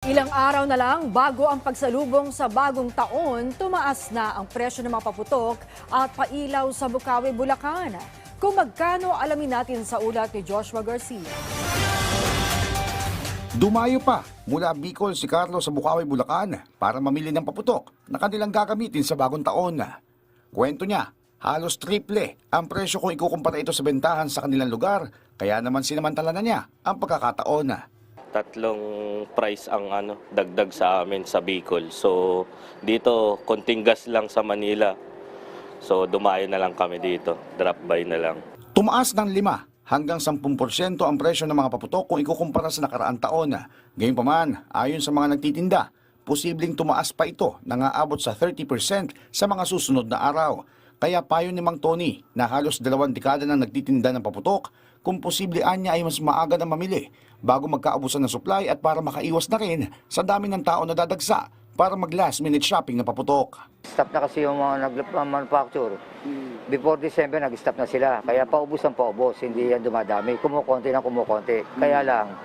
Ilang araw na lang bago ang pagsalubong sa bagong taon, tumaas na ang presyo ng mga paputok at pailaw sa Bukawi, Bulacan. Kung magkano, alamin natin sa ulat ni Joshua Garcia. Dumayo pa mula Bicol si Carlos sa Bukawi, Bulacan para mamili ng paputok na kanilang gagamitin sa bagong taon. Kwento niya, halos triple ang presyo kung ikukumpara ito sa bentahan sa kanilang lugar, kaya naman sinamantala na niya ang pagkakataon. Tatlong price ang dagdag sa amin sa Bicol. So dito konting gas lang sa Manila. So dumayo na lang kami dito, drop by na lang. Tumaas ng 5 hanggang 10% ang presyo ng mga paputok kung ikukumpara sa nakaraang taon. Gayunpaman, ayon sa mga nagtitinda, posibleng tumaas pa ito nang aabot sa 30% sa mga susunod na araw. Kaya payo ni Mang Tony na halos 2 dekada nang nagtitinda ng paputok, kung posible anya ay mas maaga na mamili bago magkaubusan ng supply at para makaiwas na rin sa dami ng tao na dadagsa para mag last minute shopping ng paputok. Stop na kasi yung mga manufacture. Before December, nag-stop na sila. Kaya paubos ang paubos, hindi yan dumadami. Kumukonti na kumukonti. Kaya lang,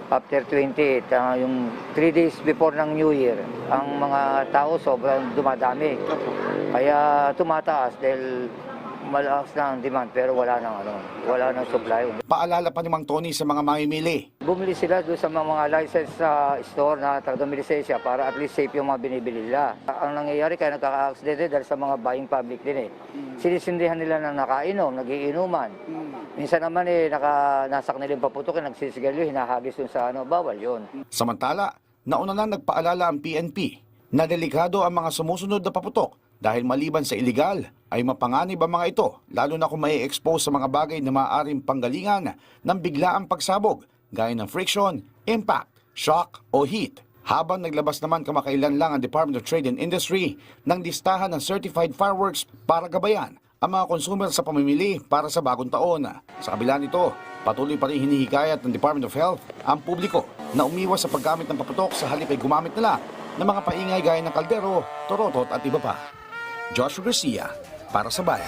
after 28, yung 3 days before ng New Year, ang mga tao sobrang dumadami. Kaya tumataas dahil malakas na ang demand pero wala nang supply. Paalala pa ni Mang Tony sa mga mamimili. Bumili sila doon sa mga license store na taga lisensya para at least safe yung mga binibili nila. Ang nangyayari kaya nagkaka-accidente dahil sa mga buying public din eh. Sinisindihan nila ng nakainom, nagiinuman. Minsan naman nasak nila yung paputok, nagsisigalyo, hinahagis dun sa bawal yun. Samantala, nauna na nagpaalala ang PNP na delikado ang mga sumusunod na paputok dahil maliban sa iligal ay mapanganib ang mga ito, lalo na kung may expose sa mga bagay na maaaring panggalingan ng biglaang pagsabog, gaya ng friction, impact, shock o heat. Habang naglabas naman kamakailan lang ang Department of Trade and Industry ng listahan ng certified fireworks para gabayan ang mga consumer sa pamimili para sa bagong taon. Sa kabila nito, patuloy pa rin hinihikayat ng Department of Health ang publiko na umiwas sa paggamit ng paputok sa halip ay gumamit nila ng mga paingay gaya ng kaldero, torotot at iba pa. Joshua Garcia, para sa Bayan.